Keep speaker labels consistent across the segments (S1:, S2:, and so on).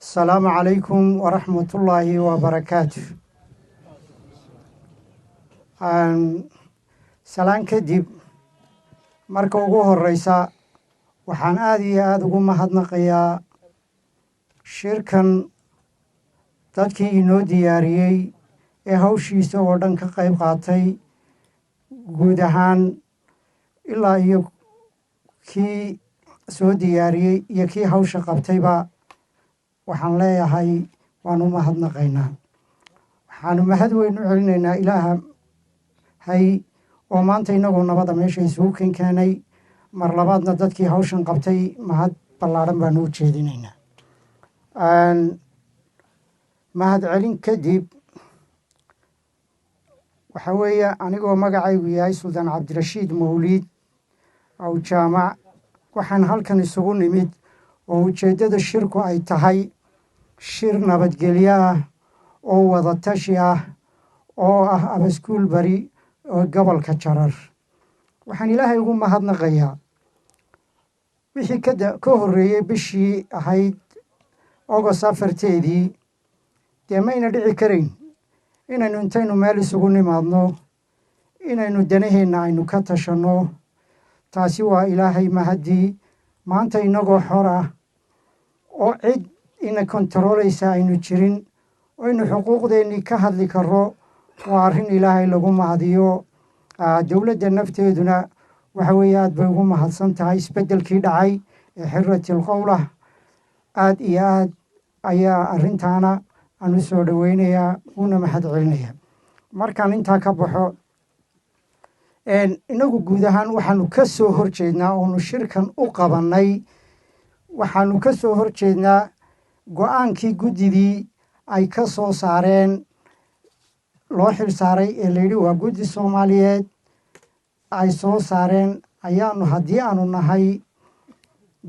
S1: السلام عليكم ورحمة الله وبركاته. سلام كدب marka ugu horeysa waxaan aad iyo aad ugu mahadnaqayaa shirkan dadkii inoo diyaariyey ee hawshiisa oo dhan ka qayb qaatay guud ahaan ilaa iyo kii soo diyaariyey iyo kii hawsha qabtayba waxaan leeyahay waan u mahadnaqaynaa. waxaanu mahad weyn u celinaynaa ilaahay oo maanta inagoo nabada meesha isugu keenay mar labaadna dadkii hawshan qabtay mahad ballaadhan baanu u jeedinaynaa. mahad celin kadib waxa weeye anigoo magacaygu yahay suldaan cabdirashiid mawliid aw jaamac waxaan halkan isugu nimid oo ujeeddada shirku ay tahay shir nabadgelyo ah oo wada tashi ah oo ah abaskuul bari oo gobolka Jarar. waxaan ilaahay ugu mahadnaqayaa wixii ka horreeyey bishii ahayd August 4teedii dee mayna dhici karayn inaynu intaynu meel isugu nimaadno inaynu danaheenna aynu ka tashanno. taasi waa ilaahay mahadii. maanta inagoo xor ah oo cid ina kontarooleysa aynu jirin oo aynu xuquuqdeennii ka hadli karro waa arrin ilaahay lagu mahadiyo. dowladda nafteeduna waxa weeye aad bay ugu mahadsan tahay isbeddelkii dhacay ee xirratil qowlah. aad iyo aad ayaa arrintaana aan u soo dhoweynayaa una mahad celinayaa. markaan intaa ka baxo inagu guud ahaan waxaanu ka soo horjeednaa oonu shirkan u qabannay waxaanu ka soo horjeednaa go-aankii guddidii ay ka soo saareen loo xil saaray ee layidhi waa guddi Soomaaliyeed ay soo saareen ayaanu haddii aanu nahay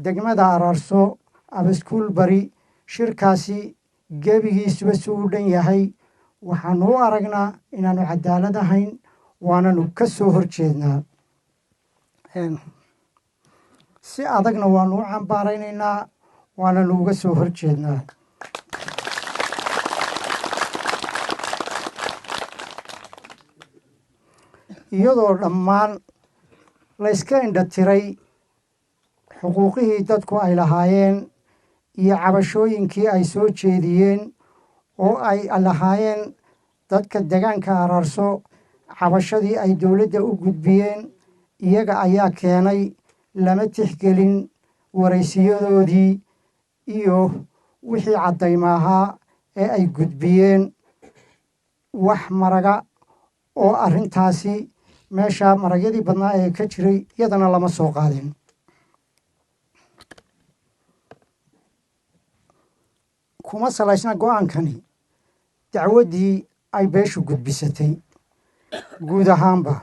S1: degmada Ararso abaskuul bari shirkaasi gebigiisuba si u dhan yahay waxaanu u aragnaa inaanu cadaalad ahayn waananu ka soo horjeednaa. si adagna waanu u cambaaraynaynaa waananu uga soo horjeednaa. iyadoo dhammaan layska indha tiray xuquuqihii dadku ay lahaayeen iyo cabashooyinkii ay soo jeediyeen oo ay lahaayeen dadka deegaanka Ararso cabashadii ay dowladda u gudbiyeen iyaga ayaa keenay lama tixgelin waraysiyadoodii iyo wixii caddayma ahaa ee ay gudbiyeen. wax maraga oo arrintaasi meesha maragyadii badnaa ee ka jiray iyadana lama soo qaadin. kuma salaysna go-aankani dacwaddii ay beeshu gudbisatay guud ahaanba.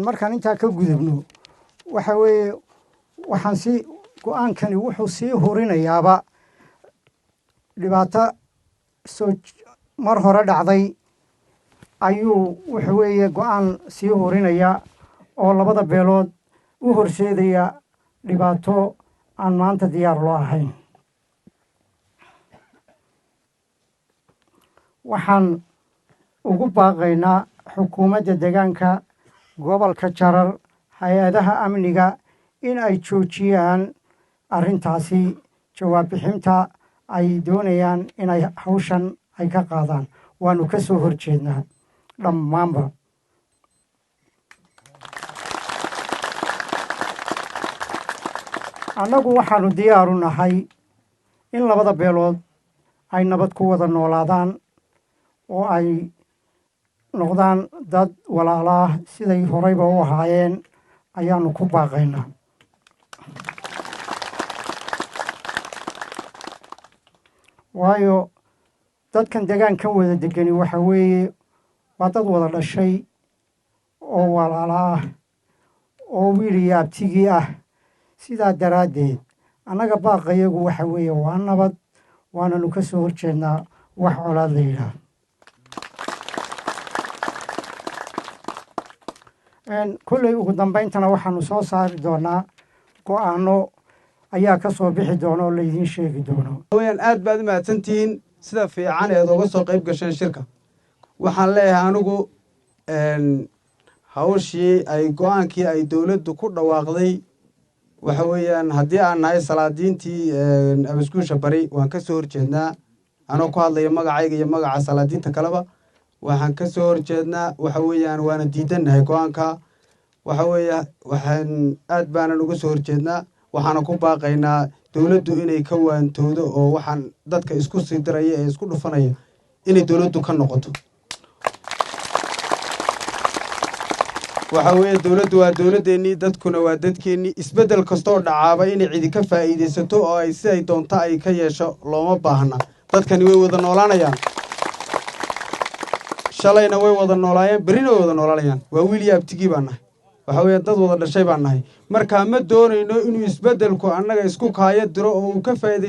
S1: markaan intaa ka gudubno waxa weeye go-aankani wuxuu sii hurinayaaba dhibaato mar hore dhacday ayuu waxa weeye go-aan sii hurinaya oo labada beelood u horseedaya dhibaato aan maanta diyaar loo ahayn. waxaan ugu baaqaynaa xukuumadda deegaanka gobolka Jarar hay-adaha amniga in ay joojiyaan arrintaasi jawaab bixinta ay doonayaan inay hawshan ay ka qaadaan. waanu ka soo horjeednaa dhammaanba. annagu waxaanu diyaaru nahay in labada beelood ay nabad ku wada noolaadaan oo ay noqdaan dad walaalaah siday horeyba u ahaayeen ayaanu ku baaqaynaa. waayo dadkan deegaankan wada degani waxa weeye waa dad wada dhashay oo walaala ah oo wiil iyo abtigii ah. sidaa daraaddeed annaga baaqayagu waxa weeye waa nabad waananu ka soo horjeednaa wax colaad la yidhaah. kolley ugu dambayntana waxaanu soo saari doonaa go-aano ayaa ka soo bixi doona oo laydiin sheegi doono.
S2: Haween aad baad u mahadsantihiin sida fiican ee uga soo qayb gasheen shirka. Waxaan leeyahay anigu hawshii ay go'aankii ay dawladdu ku dhawaaqday waxa weeyaan haddii aan nahay salaadiintii abaskuusha bari waan ka soo horjeednaa anoo ku hadlaya magacayga iyo magaca salaadiinta kaleba waxaan ka soo horjeednaa waxa weeyaan waana diidannahay go'aanka waxa weeyaa waxaan aad baanan uga soo horjeednaa waxaana ku baaqaynaa dawladdu inay ka waantoodo oo waxaan dadka isku sii diraya ee isku dhufanaya inay dawladdu ka noqoto waxa weeye dawladdu waa dawladdeennii dadkuna waa dadkeennii isbeddel kastoo dhacaaba inay cidi ka faa'iidaysato oo ay siday doonto ay ka yeesho looma baahna dadkani way wada noolaanayaan shalayna way wada noolaayeen berrina way wada noolaanayaan waa wiil iyo abtigii baan nahay waxa weeye dad wada dhashay baan nahay markaa ma doonayno inuu isbeddelku annaga isku kaayo diro oo uu ka faa'iidaysto